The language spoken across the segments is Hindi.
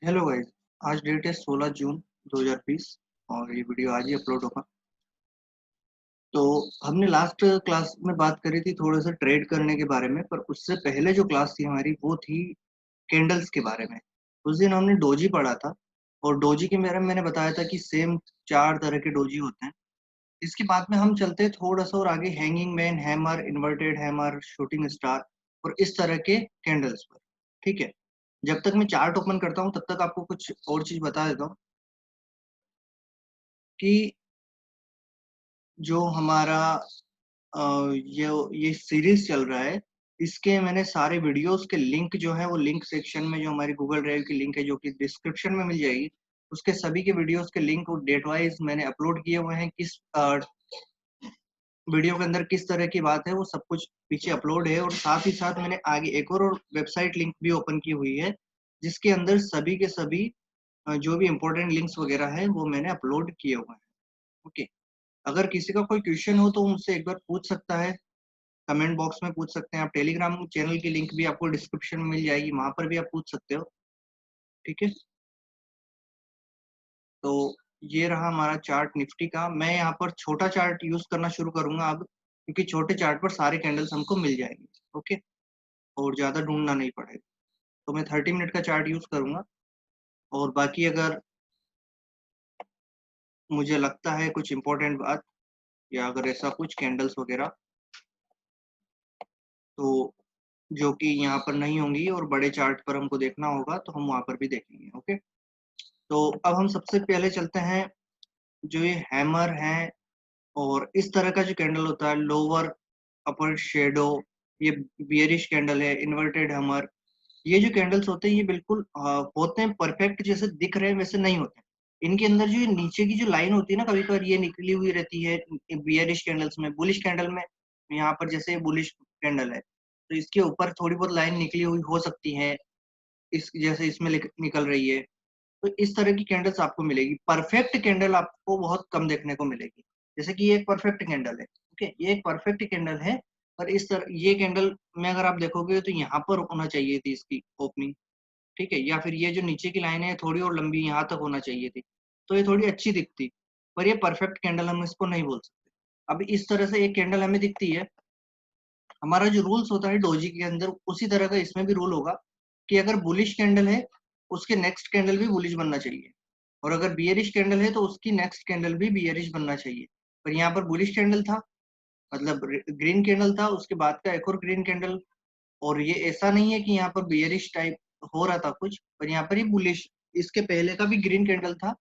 Hello guys. आज डेट है 16 जून 2020 और ये वीडियो आज ही अपलोड होगा। तो हमने लास्ट क्लास में बात करी थी थोड़ा सा ट्रेड करने के बारे में, पर उससे पहले जो क्लास थी हमारी वो थी कैंडल्स के बारे में। उस दिन हमने डोजी पढ़ा था और डोजी के बारे में मैंने बताया था कि सेम 4 तरह के डोजी होते हैं। इसके बाद में हम चलते हैं थोड़ा सा और आगे, hanging man, hammer, inverted hammer, shooting star और इस तरह के कैंडल्स पर। ठीक है, जब तक मैं चार्ट ओपन करता हूँ तब तक आपको कुछ और चीज बता देता हूँ कि जो हमारा अ, ये सीरीज चल रहा है, इसके मैंने सारे वीडियोस के लिंक जो है वो लिंक सेक्शन में, जो हमारी गूगल ड्राइव की लिंक है जो कि डिस्क्रिप्शन में मिल जाएगी, उसके सभी के वीडियोस के लिंक और डेट वाइज मैंने अपलोड किए हुए हैं। किस वीडियो के अंदर किस तरह की बात है वो सब कुछ पीछे अपलोड है, और साथ ही साथ मैंने आगे एक और वेबसाइट लिंक भी ओपन की हुई है जिसके अंदर सभी के सभी जो भी इंपॉर्टेंट लिंक्स वगैरह है वो मैंने अपलोड किए हुए हैं। ओके, अगर किसी का कोई क्वेश्चन हो तो मुझसे एक बार पूछ सकता है, कमेंट बॉक्स में पूछ सकते हैं। आप टेलीग्राम चैनल की लिंक भी आपको डिस्क्रिप्शन में मिल जाएगी, वहां पर भी आप पूछ सकते हो। ठीक है, तो ये रहा हमारा चार्ट निफ्टी का। मैं यहाँ पर छोटा चार्ट यूज करना शुरू करूंगा अब, क्योंकि छोटे चार्ट पर सारे कैंडल्स हमको मिल जाएंगे। ओके, और ज्यादा ढूंढना नहीं पड़ेगा। तो मैं 30 मिनट का चार्ट यूज करूंगा, और बाकी अगर मुझे लगता है कुछ इंपॉर्टेंट बात या अगर ऐसा कुछ कैंडल्स वगैरह तो जो कि यहाँ पर नहीं होंगी और बड़े चार्ट पर हमको देखना होगा तो हम वहां पर भी देखेंगे। ओके, तो अब हम सबसे पहले चलते हैं जो ये हैमर है, और इस तरह का जो कैंडल होता है लोअर अपर शेडो, ये बियरिश कैंडल है, इन्वर्टेड हैमर। ये जो कैंडल्स होते हैं ये बिल्कुल होते हैं परफेक्ट, जैसे दिख रहे हैं वैसे नहीं होते। इनके अंदर जो ये नीचे की जो लाइन होती है ना, कभी कभार ये निकली हुई रहती है बियरिश कैंडल्स में। बुलिश कैंडल में यहाँ पर जैसे बुलिश कैंडल है तो इसके ऊपर थोड़ी बहुत लाइन निकली हुई हो सकती है, इस जैसे इसमें निकल रही है। तो इस तरह की कैंडल्स आपको मिलेगी। परफेक्ट कैंडल आपको बहुत कम देखने को मिलेगी। जैसे कि ये एक परफेक्ट कैंडल है। ओके, ये एक परफेक्ट कैंडल है, पर इस तरह ये कैंडल में अगर आप देखोगे तो यहाँ पर होना चाहिए थी इसकी ओपनिंग। ठीक है, या फिर ये जो नीचे की लाइन है थोड़ी और लंबी यहाँ तक होना चाहिए थी, तो ये थोड़ी अच्छी दिखती। पर ये परफेक्ट कैंडल हम इसको नहीं बोल सकते। अब इस तरह से एक कैंडल हमें दिखती है। हमारा जो रूल्स होता है डोजी के अंदर, उसी तरह का इसमें भी रूल होगा कि अगर बुलिश कैंडल है उसके नेक्स्ट कैंडल भी बुलिश बनना चाहिए, और अगर बियरिश कैंडल है तो उसकी नेक्स्ट कैंडल भी बियरिश बनना चाहिए। पर यहाँ पर बुलिश कैंडल था, मतलब ग्रीन कैंडल था, उसके बाद का एक और ग्रीन कैंडल। और ये ऐसा नहीं है कि यहाँ पर बियरिश टाइप हो रहा था कुछ, पर यहाँ पर ही बुलिश, इसके पहले का भी ग्रीन कैंडल था।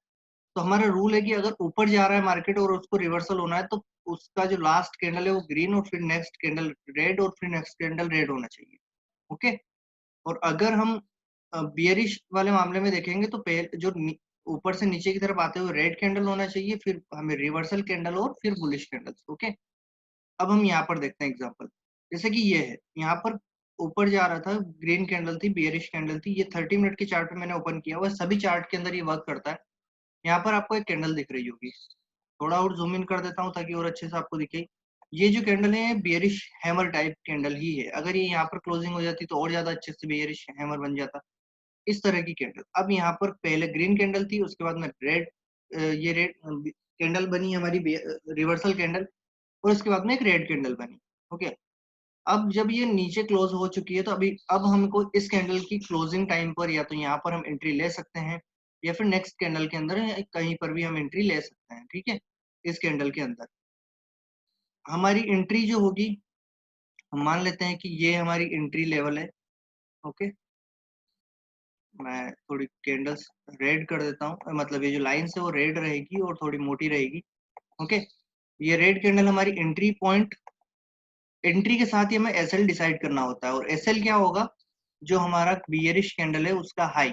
तो हमारा रूल है कि अगर ऊपर जा रहा है मार्केट और उसको रिवर्सल होना है तो उसका जो लास्ट कैंडल है वो ग्रीन, और फिर नेक्स्ट कैंडल रेड, और फिर नेक्स्ट कैंडल रेड होना चाहिए। ओके, और अगर हम बियरिश वाले मामले में देखेंगे तो पहले जो ऊपर से नीचे की तरफ आते हुए रेड कैंडल होना चाहिए, फिर हमें रिवर्सल कैंडल और फिर बुलिश कैंडल। ओके, अब हम यहाँ पर देखते हैं एग्जांपल। जैसे कि ये है, यहाँ पर ऊपर जा रहा था, ग्रीन कैंडल थी, बियरिश कैंडल थी। ये 30 मिनट के चार्ट पे मैंने ओपन किया हुआ है, सभी चार्ट के अंदर ये वर्क करता है। यहाँ पर आपको एक कैंडल दिख रही होगी, थोड़ा और जूम इन कर देता हूँ ताकि और अच्छे से आपको दिखे। ये जो कैंडल है बियरिश हैमर टाइप कैंडल ही है। अगर ये यहाँ पर क्लोजिंग हो जाती तो और ज्यादा अच्छे से बियरिश हैमर बन जाता। इस तरह की कैंडल। अब यहाँ पर पहले ग्रीन कैंडल थी, उसके बाद में रेड, ये रेड कैंडल बनी हमारी, रिवर्सल कैंडल, और उसके बाद में एक रेड कैंडल बनी। ओके, अब जब ये नीचे क्लोज हो चुकी है तो अभी अब हमको इस कैंडल की क्लोजिंग टाइम पर या तो यहाँ पर हम एंट्री ले सकते हैं, या फिर नेक्स्ट कैंडल के अंदर कहीं पर भी हम एंट्री ले सकते हैं। ठीक है, इस कैंडल के अंदर हमारी एंट्री जो होगी, हम मान लेते हैं कि ये हमारी एंट्री लेवल है। ओके, मैं थोड़ी कैंडल्स रेड कर देता हूँ, मतलब ये जो लाइन है वो रेड रहेगी और थोड़ी मोटी रहेगी। ओके, ये रेड कैंडल हमारी एंट्री पॉइंट। एंट्री के साथ ही हमें एसएल डिसाइड करना होता है, और एसएल क्या होगा, जो हमारा बियरिश कैंडल है उसका हाई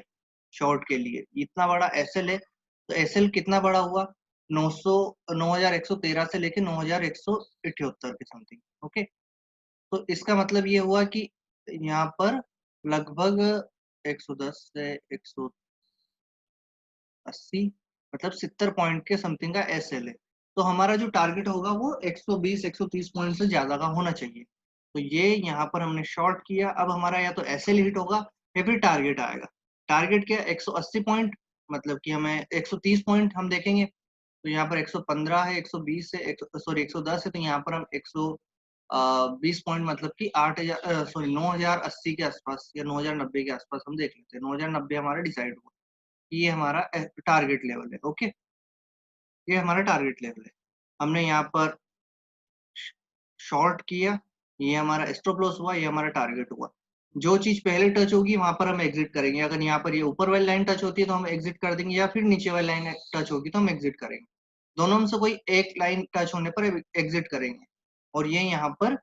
शॉर्ट के लिए इतना बड़ा एसएल है। तो एसएल कितना बड़ा हुआ, 900 9113 से लेके 9178 के समथिंग। ओके, तो इसका मतलब ये हुआ कि यहाँ पर लगभग 110 से 180, मतलब 70 पॉइंट के समथिंग का एसएल है। तो हमारा जो टारगेट होगा वो 120 130 पॉइंट से ज्यादा का होना चाहिए। तो ये यहाँ पर हमने शॉर्ट किया। अब हमारा या तो एसएल हिट होगा या फिर टारगेट आएगा। टारगेट क्या 180 पॉइंट, मतलब कि हमें 130 पॉइंट हम देखेंगे, तो यहाँ पर 115 है, 120 है, सॉरी 110 है, तो यहाँ पर हम 120 पॉइंट मतलब कि 8,000 सॉरी 9,080 के आसपास या 9,090 के आसपास हम देख लेते हैं। 9,090 हमारा डिसाइड हुआ, ये हमारा टारगेट लेवल है। ओके, ये हमारा टारगेट लेवल है। हमने यहाँ पर शॉर्ट किया, ये हमारा स्टॉप लॉस हुआ, ये हमारा टारगेट हुआ। जो चीज पहले टच होगी वहां पर हम एग्जिट करेंगे। अगर यहाँ पर ये ऊपर वाली लाइन टच होती है तो हम एग्जिट कर देंगे, या फिर नीचे वाली लाइन टच होगी तो हम एग्जिट करेंगे। दोनों में से कोई एक लाइन टच होने पर एग्जिट करेंगे, और ये यहाँ पर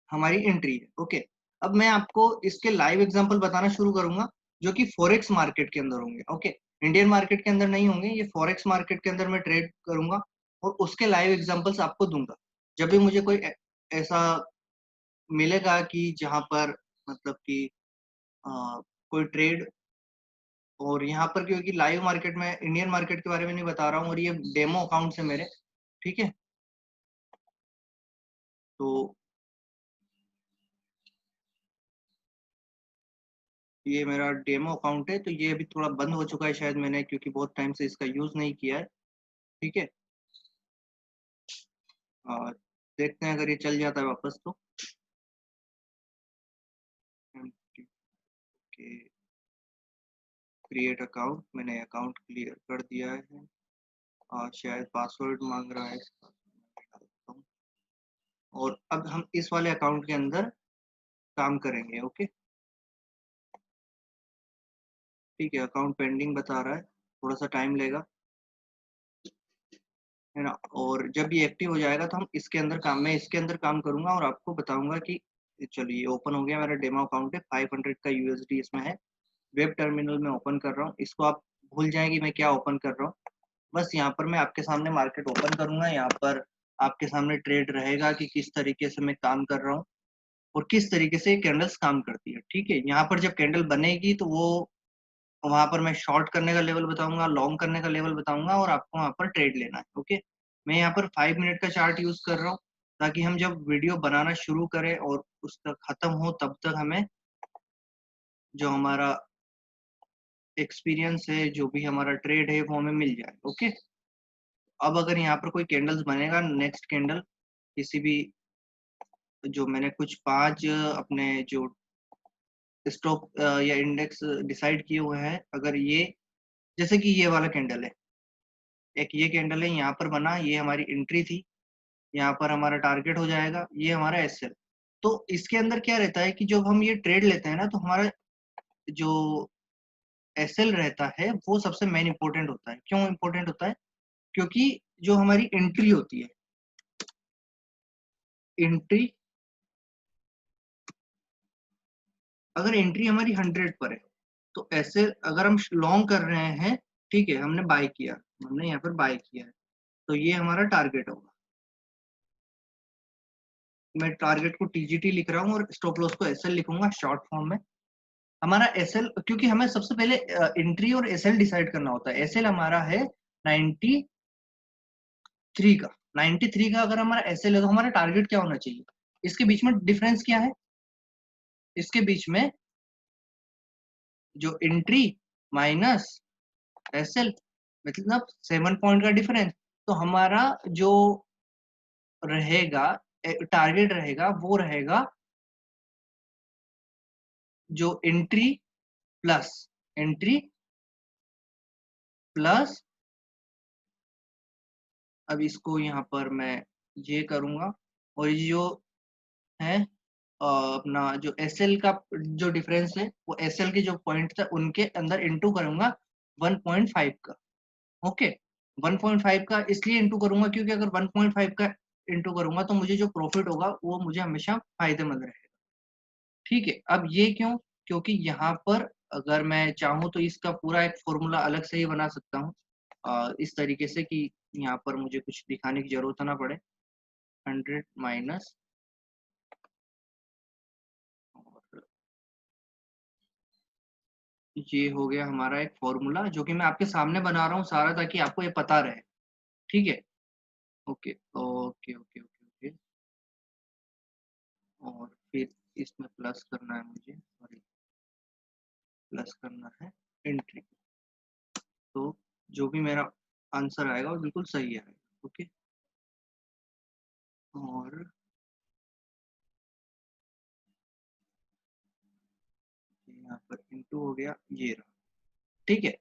हमारी एंट्री है। ओके, अब मैं आपको इसके लाइव एग्जांपल बताना शुरू करूंगा, जो कि फॉरेक्स मार्केट के अंदर होंगे। ओके, इंडियन मार्केट के अंदर नहीं होंगे, ये फॉरेक्स मार्केट के अंदर मैं ट्रेड करूंगा और उसके लाइव एग्जांपल्स आपको दूंगा। जब भी मुझे कोई ऐसा मिलेगा कि जहां पर मतलब कि कोई ट्रेड, और यहाँ पर क्योंकि लाइव मार्केट में इंडियन मार्केट के बारे में नहीं बता रहा हूँ, और ये डेमो अकाउंट है मेरे, ठीक है। तो ये मेरा डेमो अकाउंट है, तो ये अभी थोड़ा बंद हो चुका है शायद, मैंने क्योंकि बहुत टाइम से इसका यूज नहीं किया है। ठीक है, और देखते हैं अगर ये चल जाता है वापस तो। क्रिएट अकाउंट, मैंने अकाउंट क्लियर कर दिया है, और शायद पासवर्ड मांग रहा है, डालता हूँ। और अब हम इस वाले अकाउंट के अंदर काम करेंगे। ओके, ठीक है, अकाउंट पेंडिंग बता रहा है, थोड़ा सा टाइम लेगा, है ना। और जब ये एक्टिव हो जाएगा तो हम इसके अंदर काम, मैं इसके अंदर काम करूंगा और आपको बताऊंगा कि चलिए ओपन हो गया मेरा डेमो अकाउंट है, 500 का यूएसडी इसमें है। वेब टर्मिनल में ओपन कर रहा हूँ इसको, आप भूल जाएंगे मैं क्या ओपन कर रहा हूँ। बस यहाँ पर मैं आपके सामने मार्केट ओपन करूंगा, यहाँ पर आपके सामने ट्रेड रहेगा कि किस तरीके से मैं काम कर रहा हूँ और किस तरीके से कैंडल्स काम करती है। ठीक है, यहाँ पर जब कैंडल बनेगी तो वो वहां पर मैं शॉर्ट करने का लेवल बताऊंगा, लॉन्ग करने का लेवल बताऊंगा, और आपको वहां पर ट्रेड लेना है। ओके, मैं यहाँ पर 5 मिनट का चार्ट यूज कर रहा हूँ, ताकि हम जब वीडियो बनाना शुरू करें और उसका खत्म हो तब तक हमें जो हमारा एक्सपीरियंस है, जो भी हमारा ट्रेड है, वो हमें मिल जाए। ओके, अब अगर यहाँ पर कोई कैंडल्स बनेगा, नेक्स्ट कैंडल किसी भी, जो मैंने कुछ 5 अपने जो स्टॉक या इंडेक्स डिसाइड किए हुए हैं, अगर ये जैसे कि ये वाला कैंडल है, एक ये कैंडल है यहाँ पर बना, ये हमारी एंट्री थी, यहाँ पर हमारा टारगेट हो जाएगा, ये हमारा एसएल। तो इसके अंदर क्या रहता है कि जब हम ये ट्रेड लेते हैं ना, तो हमारा जो एसएल रहता है वो सबसे मेन इंपॉर्टेंट होता है। क्यों इंपॉर्टेंट होता है? क्योंकि जो हमारी एंट्री होती है, एंट्री, अगर एंट्री हमारी 100 पर है, तो ऐसे अगर हम लॉन्ग कर रहे हैं, ठीक है, हमने बाय किया, हमने यहाँ पर बाय किया है, तो ये हमारा टारगेट होगा। मैं टारगेट को टीजीटी लिख रहा हूँ और स्टॉप लॉस को एसएल लिखूंगा शॉर्ट फॉर्म में। हमारा एसएल, क्योंकि हमें सबसे पहले एंट्री और एसएल डिसाइड करना होता है। एसएल हमारा है 93 का, 93 का अगर हमारा एसएल है तो हमारा टारगेट क्या होना चाहिए? इसके बीच में डिफरेंस क्या है? इसके बीच में जो एंट्री माइनस एसएल, मतलब 7 पॉइंट का डिफरेंस। तो हमारा जो रहेगा टारगेट रहेगा, वो रहेगा जो प्लस एंट्री प्लस, अब इसको यहाँ पर मैं ये करूंगा, और ये जो है अपना जो एसएल का जो डिफरेंस है, वो एसएल के जो पॉइंट था उनके अंदर इंटू करूंगा 1.5 का। ओके, 1.5 का इसलिए इंटू करूंगा क्योंकि अगर 1.5 का इंटू करूंगा तो मुझे जो प्रॉफिट होगा वो मुझे हमेशा फायदेमंद रहेगा। ठीक है, अब ये क्यों? क्योंकि यहाँ पर अगर मैं चाहूँ तो इसका पूरा एक फॉर्मूला अलग से ही बना सकता हूँ, इस तरीके से कि यहाँ पर मुझे कुछ दिखाने की जरूरत ना पड़े। 100 माइनस, और ये हो गया हमारा एक फॉर्मूला, जो कि मैं आपके सामने बना रहा हूँ सारा, ताकि आपको ये पता रहे। ठीक है, okay okay okay okay okay, और फिर इसमें प्लस करना है मुझे, सॉरी, प्लस करना है एंट्री। तो जो भी मेरा आंसर आएगा वो बिल्कुल सही आएगा। ओके, और यहाँ पर इंटू हो गया, ये रहा। ठीक है,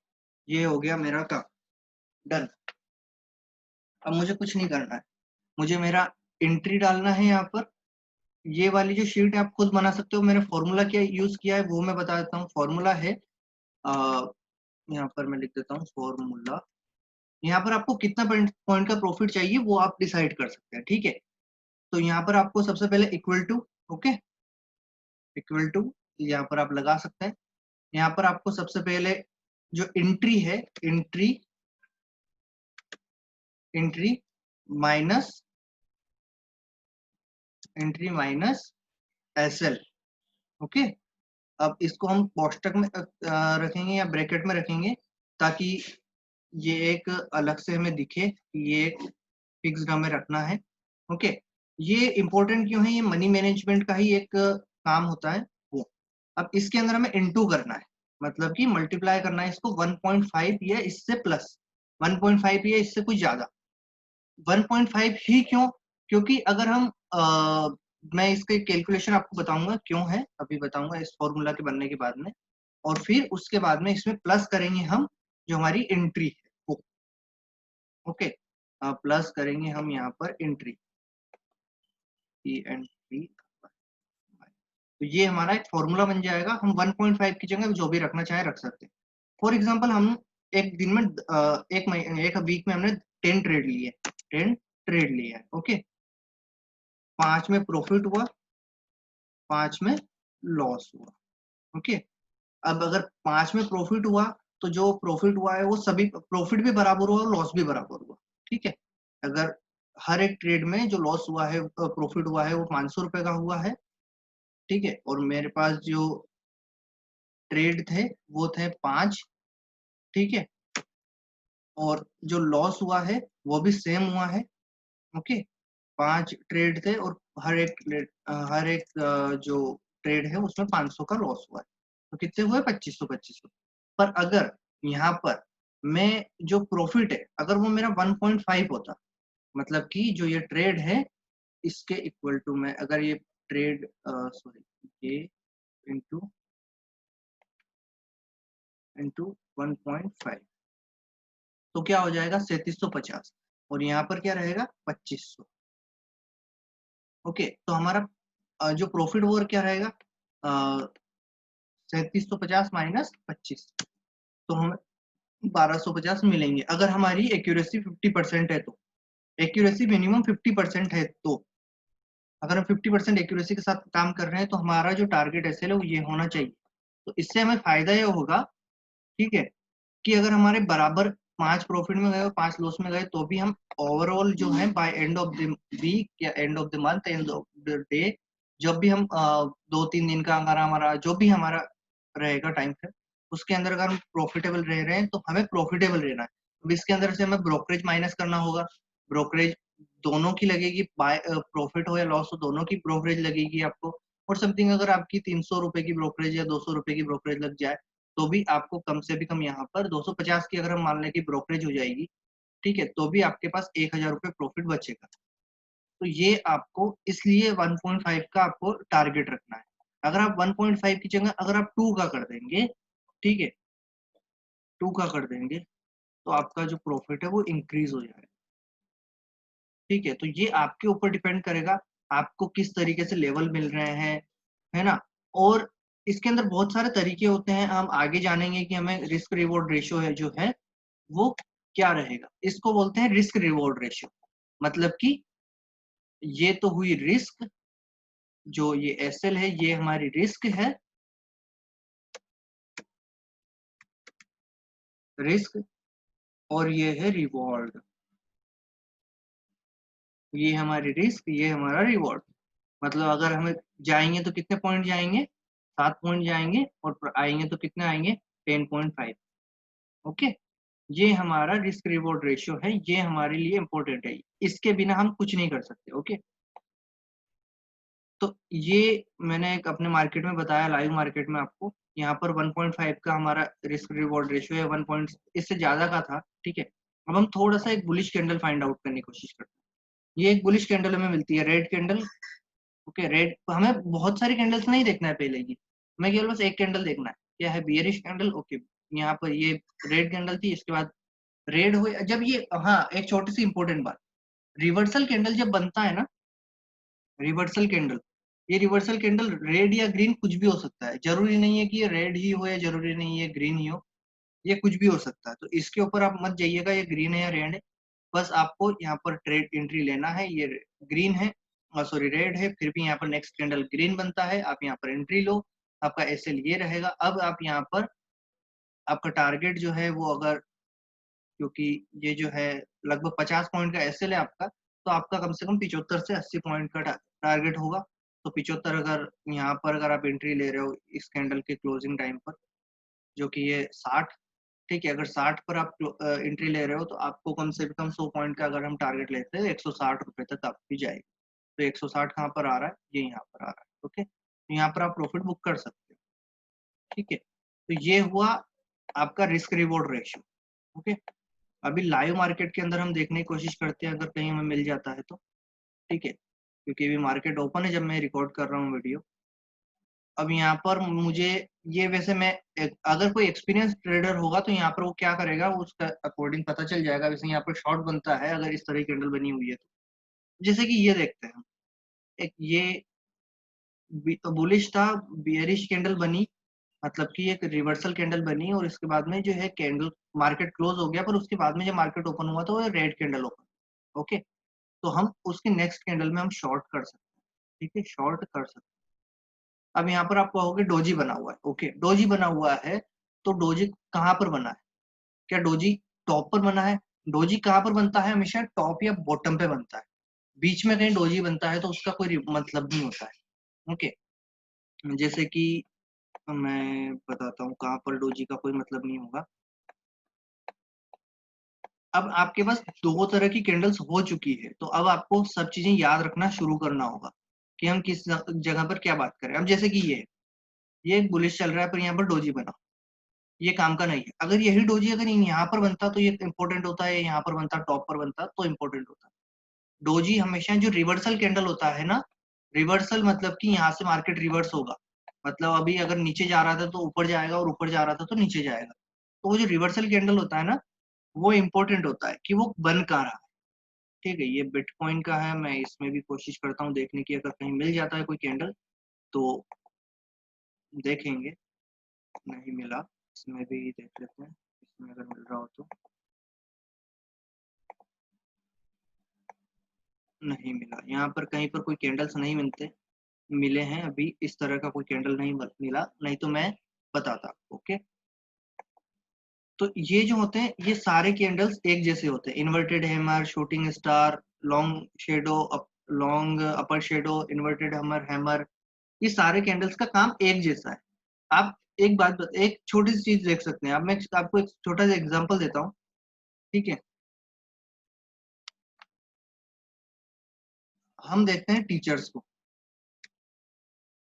ये हो गया मेरा काम डन। अब मुझे कुछ नहीं करना है, मुझे मेरा एंट्री डालना है यहाँ पर। ये वाली जो शीट है आप खुद बना सकते हो, मैंने फॉर्मूला क्या यूज किया है वो मैं बता देता हूँ। फॉर्मूला है यहाँ पर मैं लिख देता हूँ फॉर्मूला। यहाँ पर आपको कितना पॉइंट का प्रॉफिट चाहिए वो आप डिसाइड कर सकते हैं। ठीक है, तो यहाँ पर आपको सबसे पहले equal to, okay, equal to यहाँ पर आप लगा सकते हैं। यहाँ पर आपको सबसे पहले जो एंट्री है, entry entry minus entry minus SL. Okay, अब इसको हम कोष्टक में रखेंगे या ब्रैकेट में रखेंगे ताकि ये एक अलग से हमें दिखे कि ये एक फिक्स्ड हमें रखना है। ओके, ये इंपॉर्टेंट क्यों है, ये मनी मैनेजमेंट का ही एक काम होता है वो। अब इसके अंदर हमें इनटू करना है, मतलब कि मल्टीप्लाई करना है इसको 1.5 या इससे प्लस 1.5 या इससे कुछ ज्यादा। 1.5 ही क्यों, क्योंकि अगर हम मैं इसके कैलकुलेशन आपको बताऊंगा क्यों है, अभी बताऊंगा इस फॉर्मूला के बनने के बाद में। और फिर उसके बाद में इसमें प्लस करेंगे हम जो हमारी एंट्री है वो। ओके, प्लस करेंगे हम यहाँ पर एंट्री ई एन टी। तो ये हमारा एक फॉर्मूला बन जाएगा। हम 1.5 की जगह जो भी रखना चाहे रख सकते हैं। फॉर एग्जाम्पल हम एक दिन में एक महीने एक वीक में हमने 10 ट्रेड लिए, 10 ट्रेड लिया है। ओके, 5 में प्रॉफिट हुआ, 5 में लॉस हुआ। ओके, अब अगर 5 में प्रॉफिट हुआ तो जो प्रॉफिट हुआ है वो सभी प्रॉफिट भी बराबर हुआ और लॉस भी बराबर हुआ। ठीक है, अगर हर एक ट्रेड में जो लॉस हुआ है प्रॉफिट हुआ है वो 500 रुपए का हुआ है। ठीक है, और मेरे पास जो ट्रेड थे वो थे 5। ठीक है, और जो लॉस हुआ है वो भी सेम हुआ है। ओके, 5 ट्रेड थे और हर एक जो ट्रेड है उसमें 500 का लॉस हुआ है। तो कितने हुए, 2500 2500। पर अगर यहाँ पर मैं जो प्रॉफिट है अगर वो मेरा 1.5 होता, मतलब कि जो ये ट्रेड है इसके इक्वल टू में अगर ये ट्रेड सॉरी ये इंटू इंटू 1.5 तो क्या हो जाएगा 3750, और यहाँ पर क्या रहेगा 2500। ओके, तो हमारा जो प्रॉफिट वो क्या रहेगा 3750 माइनस 25, तो हमें 1250 मिलेंगे अगर हमारी एक्यूरेसी 50% है तो। एक्यूरेसी मिनिमम 50% है तो, अगर हम 50% एक्यूरेसी के साथ काम कर रहे हैं तो हमारा जो टारगेट एसएल है वो ये होना चाहिए। तो इससे हमें फायदा ये होगा, ठीक है, कि अगर हमारे बराबर 5 प्रॉफिट में गए और 5 लॉस में गए तो भी हम ओवरऑल जो है by end of the week या end of the month end of the day, जब भी हम 2-3 दिन का अगर हमारा जो भी हमारा रहेगा टाइम फ्रेम उसके अंदर अगर हम प्रॉफिटेबल रह रहे हैं तो हमें प्रॉफिटेबल रहना है। अब इसके अंदर से हमें ब्रोकरेज माइनस करना होगा। ब्रोकरेज दोनों की लगेगी, बाय प्रॉफिट हो या लॉस हो दोनों की ब्रोकरेज लगेगी आपको। और समथिंग अगर आपकी 300 रुपए की ब्रोकरेज या 200 रुपए की ब्रोकरेज लग जाए तो भी आपको कम से भी कम यहाँ पर 250 की अगर हम मान लें कि ब्रोकरेज हो जाएगी, ठीक है, तो भी आपके पास 1000 रुपये प्रॉफिट बचेगा। तो ये आपको इसलिए 1.5 का आपको टारगेट रखना है। अगर आप 1.5 की जगह अगर आप 2 का कर देंगे, ठीक है, 2 का कर देंगे तो आपका जो प्रॉफिट है वो इंक्रीज हो जाएगा। ठीक है, तो ये आपके ऊपर डिपेंड करेगा आपको किस तरीके से लेवल मिल रहे हैं, है ना। और इसके अंदर बहुत सारे तरीके होते हैं, हम आगे जानेंगे कि हमें रिस्क रिवॉर्ड रेशियो है जो है वो क्या रहेगा। इसको बोलते हैं रिस्क रिवॉर्ड रेशियो, मतलब कि ये तो हुई रिस्क, जो ये एसएल है ये हमारी रिस्क है, रिस्क, और ये है रिवॉर्ड। ये हमारी रिस्क, ये हमारा रिवॉर्ड। मतलब अगर हमें जाएंगे तो कितने पॉइंट जाएंगे, 7 पॉइंट जाएंगे, और आएंगे तो कितने आएंगे 10.5। ओके, ये हमारा रिस्क रिवॉर्ड रेशियो है, ये हमारे लिए इंपॉर्टेंट है, इसके बिना हम कुछ नहीं कर सकते। ओके, तो ये मैंने एक अपने मार्केट में बताया, लाइव मार्केट में आपको, यहाँ पर 1.5 का हमारा रिस्क रिवॉर्ड रेशियो है, 1 पॉइंट इससे ज्यादा का था, ठीक है। अब हम थोड़ा सा एक बुलिश कैंडल फाइंड आउट करने की कोशिश करते हैं। ये एक बुलिश कैंडल हमें मिलती है, रेड कैंडल, ओके। रेड, हमें बहुत सारी कैंडल्स नहीं देखना है पहले ही, हमें केवल बस एक कैंडल देखना है, क्या है, बियरिश कैंडल, ओके। यहाँ पर ये रेड कैंडल थी, इसके बाद रेड हुई जब ये, हाँ एक छोटी सी इंपॉर्टेंट बात, रिवर्सल कैंडल जब बनता है ना, रिवर्सल कैंडल, ये रिवर्सल कैंडल रेड या ग्रीन कुछ भी हो सकता है, जरूरी नहीं है कि ये रेड ही हो या जरूरी नहीं है ग्रीन ही हो, ये कुछ भी हो सकता है। तो इसके ऊपर आप मत जाइएगा ये ग्रीन है या रेड है, बस आपको यहाँ पर ट्रेड एंट्री लेना है। ये ग्रीन है, सॉरी रेड है, फिर भी यहाँ पर नेक्स्ट कैंडल ग्रीन बनता है, आप यहाँ पर एंट्री लो, आपका एसएल ये रहेगा। अब आप यहाँ पर आपका टारगेट जो है वो, अगर, क्योंकि ये जो है लगभग 50 पॉइंट का एसएल है आपका, तो आपका कम से कम 75 से 80 पॉइंट का टारगेट होगा। तो 75, अगर यहाँ पर अगर आप एंट्री ले रहे हो इस कैंडल के क्लोजिंग टाइम पर, जो कि ये 60, ठीक है, अगर 60 पर आप एंट्री ले रहे हो तो आपको कम से कम 100 पॉइंट का अगर हम टारगेट लेते हैं 160 रुपए तक आपकी जाएगी। तो 160 कहाँ पर आ रहा है, ये यहाँ पर आ रहा है, ओके। तो यहाँ पर आप प्रॉफिट बुक कर सकते हो, ठीक है। तो ये हुआ आपका रिस्क रिवॉर्ड रेशियो, ओके। अभी लाइव मार्केट के अंदर हम देखने की कोशिश करते हैं, अगर कहीं हमें मिल जाता है तो, ठीक है, क्योंकि अभी मार्केट ओपन है जब मैं रिकॉर्ड कर रहा हूँ वीडियो। अब यहाँ पर मुझे ये, वैसे मैं अगर कोई एक्सपीरियंस ट्रेडर होगा तो यहाँ पर वो क्या करेगा, उसका अकॉर्डिंग पता चल जाएगा। वैसे यहाँ पर शॉर्ट बनता है अगर इस तरह की कैंडल बनी हुई है तो, जैसे कि ये देखते हैं, एक ये बुलिश था, बियरिश कैंडल बनी, मतलब कि एक रिवर्सल कैंडल बनी, और इसके बाद में जो है कैंडल मार्केट क्लोज हो गया, पर उसके बाद में जब मार्केट ओपन हुआ तो वो रेड कैंडल ओपन, ओके। तो हम उसके नेक्स्ट कैंडल में हम शॉर्ट कर सकते हैं, ठीक है, शॉर्ट कर सकते हैं। अब यहाँ पर आप कहोगे डोजी बना हुआ है, ओके, डोजी बना हुआ है, तो डोजी कहाँ पर बना है, क्या डोजी टॉप पर बना है? डोजी कहाँ पर बनता है, हमेशा टॉप या बॉटम पे बनता है, बीच में कहीं डोजी बनता है तो उसका कोई मतलब नहीं होता है, ओके। जैसे कि मैं बताता हूँ कहाँ पर डोजी का कोई मतलब नहीं होगा। अब आपके पास दो तरह की कैंडल्स हो चुकी है, तो अब आपको सब चीजें याद रखना शुरू करना होगा कि हम किस जगह पर क्या बात करें। अब जैसे कि ये एक बुलिश चल रहा है, पर यहाँ पर डोजी बना, ये काम का नहीं है। अगर यही डोजी अगर यहाँ पर बनता तो ये इंपॉर्टेंट होता है, यहाँ पर बनता, टॉप पर बनता तो इंपॉर्टेंट होता। डोजी हमेशा जो रिवर्सल कैंडल होता है ना, रिवर्सल मतलब कि यहाँ से मार्केट रिवर्स होगा, मतलब अभी अगर नीचे जा रहा था तो ऊपर जाएगा, और ऊपर जा रहा था तो नीचे जाएगा। तो वो जो रिवर्सल कैंडल होता है ना, वो इंपॉर्टेंट होता है कि वो बन कहाँ रहा है, ठीक है। ये बिटकॉइन का है, मैं इसमें भी कोशिश करता हूँ देखने की, अगर कहीं मिल जाता है कोई कैंडल तो देखेंगे। नहीं मिला, इसमें भी देख लेते हैं, इसमें अगर मिल रहा हो तो। नहीं मिला, यहाँ पर कहीं पर कोई कैंडल्स नहीं मिलते, मिले हैं अभी इस तरह का कोई कैंडल नहीं मिला, नहीं तो मैं बताता, ओके। तो ये जो होते हैं ये सारे कैंडल्स एक जैसे होते हैं, inverted hammer, shooting star, long shadow, long upper shadow, inverted hammer, hammer, ये सारे कैंडल्स का काम एक जैसा है। आप एक बात एक छोटी सी चीज देख सकते हैं, अब मैं आपको एक छोटा सा एग्जांपल देता हूँ, ठीक है। हम देखते हैं टीचर्स को,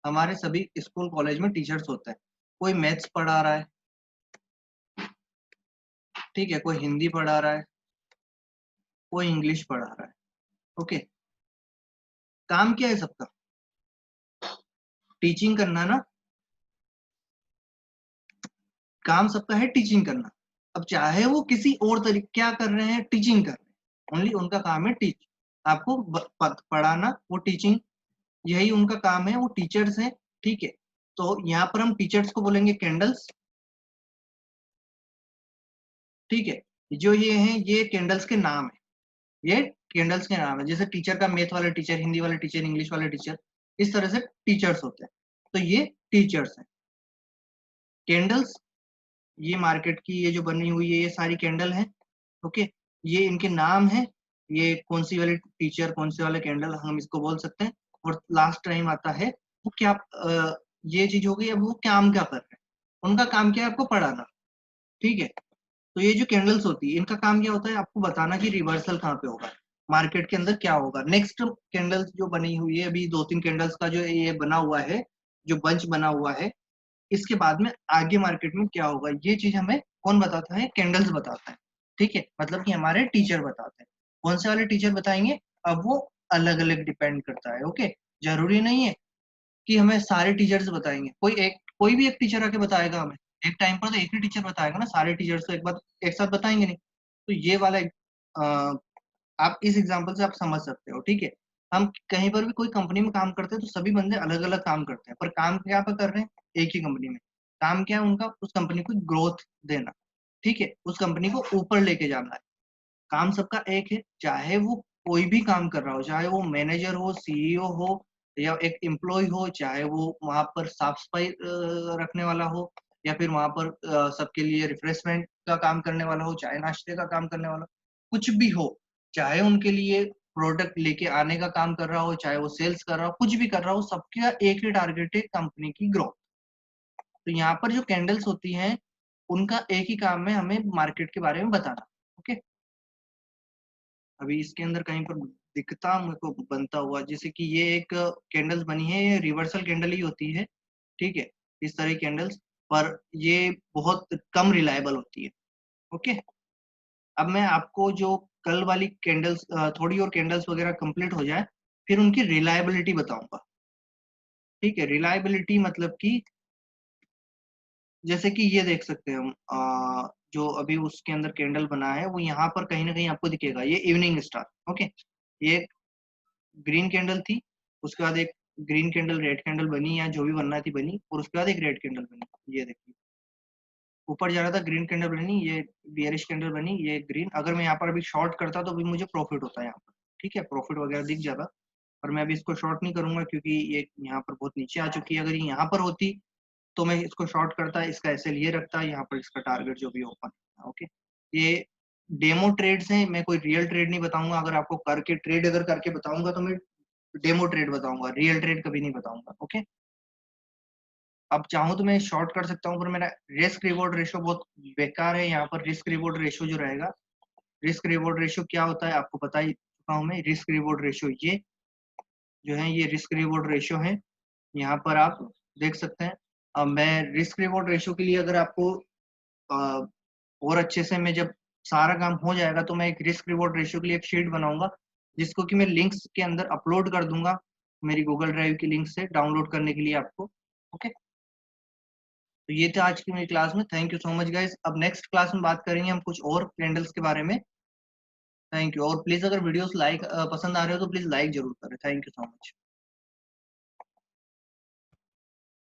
हमारे सभी स्कूल कॉलेज में टीचर्स होते हैं, कोई मैथ्स पढ़ा रहा है, ठीक है, कोई हिंदी पढ़ा रहा है, कोई इंग्लिश पढ़ा रहा है, ओके। काम क्या है सबका, टीचिंग करना ना, काम सबका है टीचिंग करना। अब चाहे वो किसी और तरीके क्या कर रहे हैं, टीचिंग कर रहे हैं, ओनली उनका काम है टीच, आपको पढ़ाना, वो टीचिंग, यही उनका काम है, वो टीचर्स हैं, ठीक है। तो यहाँ पर हम टीचर्स को बोलेंगे कैंडल्स, ठीक है। जो ये हैं ये कैंडल्स के नाम है, ये कैंडल्स के नाम है, जैसे टीचर का मैथ वाला टीचर, हिंदी वाला टीचर, इंग्लिश वाला टीचर, इस तरह से टीचर्स होते हैं। तो ये टीचर्स हैं। कैंडल्स, ये मार्केट की ये जो बनी हुई है ये सारी कैंडल है, ओके। ये इनके नाम है, ये कौन सी वाली टीचर, कौन से वाले कैंडल, हम इसको बोल सकते हैं। और लास्ट टाइम आता है वो क्या, ये चीज हो गई। अब वो काम क्या कर रहे हैं, उनका काम क्या है, आपको पढ़ाना, ठीक है। तो ये जो कैंडल्स होती है इनका काम क्या होता है, आपको बताना कि रिवर्सल कहाँ पे होगा। मार्केट के अंदर क्या होगा। नेक्स्ट कैंडल्स जो बनी हुई है अभी 2-3 कैंडल्स का जो ये बना हुआ है, जो बंच बना हुआ है, इसके बाद में आगे मार्केट में क्या होगा, ये चीज हमें कौन बताता है, कैंडल्स बताता है। ठीक है, मतलब कि हमारे टीचर बताते हैं। कौन से वाले टीचर बताएंगे, अब वो अलग अलग डिपेंड करता है। ओके, जरूरी नहीं है कि हमें सारे टीचर्स बताएंगे, कोई भी एक टीचर आके बताएगा हमें। एक टाइम पर तो एक ही टीचर बताएगा ना, सारे टीचर्स तो एक बार एक साथ बताएंगे नहीं। तो ये वाला आप इस एग्जांपल से आप समझ सकते हो। ठीक है, हम कहीं पर भी कोई कंपनी में काम करते हैं तो सभी बंदे अलग अलग काम करते हैं, पर काम क्या पर कर रहे हैं, एक ही कंपनी में। काम क्या है उनका, उस कंपनी को ग्रोथ देना। ठीक है, उस कंपनी को ऊपर लेके जाना है। काम सबका एक है, चाहे वो कोई भी काम कर रहा हो, चाहे वो मैनेजर हो, सीईओ हो, या एक एम्प्लॉय हो, चाहे वो वहां पर साफ सफाई रखने वाला हो, या फिर वहां पर सबके लिए रिफ्रेशमेंट का काम करने वाला हो, चाहे नाश्ते का काम करने वाला, कुछ भी हो, चाहे उनके लिए प्रोडक्ट लेके आने का काम कर रहा हो, चाहे वो सेल्स कर रहा हो, कुछ भी कर रहा हो, सबका एक ही टारगेट है, कंपनी की ग्रोथ। तो यहाँ पर जो कैंडल्स होती हैं उनका एक ही काम है, हमें मार्केट के बारे में बताना। ओके, अभी इसके अंदर कहीं पर दिखता मेरे को बनता हुआ, जैसे कि ये एक कैंडल्स बनी है, ये रिवर्सल कैंडल ही होती है। ठीक है, इस तरह की कैंडल्स, पर ये बहुत कम रिलायबल होती है। ओके, अब मैं आपको जो कल वाली कैंडल्स, थोड़ी और कैंडल्स वगैरह कंप्लीट हो जाए, फिर उनकी रिलायबिलिटी बताऊंगा। ठीक है, रिलायबिलिटी मतलब कि जैसे कि ये देख सकते हैं हम, जो अभी उसके अंदर कैंडल बना है वो यहाँ पर कहीं ना कहीं आपको दिखेगा, ये इवनिंग स्टार। ओके, ये ग्रीन कैंडल थी, उसके बाद एक ग्रीन कैंडल रेड कैंडल बनी, या जो भी बनना थी बनी, और उसके बाद एक रेड कैंडल बनी। ये देखिए, ऊपर जा रहा था, ग्रीन कैंडल बनी, ये बियरिश कैंडल बनी, ये ग्रीन। अगर मैं यहाँ पर अभी शॉर्ट करता तो भी मुझे प्रॉफिट होता है यहाँ पर। ठीक है, प्रॉफिट वगैरह दिख जाता, पर मैं अभी इसको शॉर्ट नहीं करूंगा क्योंकि ये यहाँ पर बहुत नीचे आ चुकी है। अगर ये यहाँ पर होती तो मैं इसको शॉर्ट करता, इसका ऐसे लिए रखता, यहाँ पर इसका टारगेट जो भी ओपन। ओके, ये डेमो ट्रेड्स हैं, मैं कोई रियल ट्रेड नहीं बताऊंगा। अगर आपको करके ट्रेड अगर करके बताऊंगा तो मैं डेमो ट्रेड बताऊंगा, रियल ट्रेड कभी नहीं बताऊंगा। ओके, अब चाहूँ तो मैं शॉर्ट कर सकता हूँ, पर मेरा रिस्क रिवॉर्ड रेशियो बहुत बेकार है। यहाँ पर रिस्क रिवॉर्ड रेशियो जो रहेगा, रिस्क रिवॉर्ड रेशियो क्या होता है आपको पता ही चुका हूँ मैं। रिस्क रिवॉर्ड रेशियो ये जो है, ये रिस्क रिवॉर्ड रेशियो है, यहाँ पर आप देख सकते हैं। अब मैं रिस्क रिवॉर्ड रेशियो के लिए अगर आपको अ, और अच्छे से, मैं जब सारा काम हो जाएगा तो मैं एक रिस्क रिवॉर्ड रेशियो के लिए एक शीट बनाऊंगा, जिसको कि मैं लिंक्स के अंदर अपलोड कर दूंगा, मेरी गूगल ड्राइव की लिंक से डाउनलोड करने के लिए आपको। ओके, तो ये था आज की मेरी क्लास में। Thank you so much guys. अब नेक्स्ट क्लास में बात करेंगे हम कुछ और कैंडल्स के बारे में। थैंक यू, और प्लीज अगर वीडियोस लाइक पसंद आ रहे हो तो प्लीज लाइक जरूर करें। Thank you so much.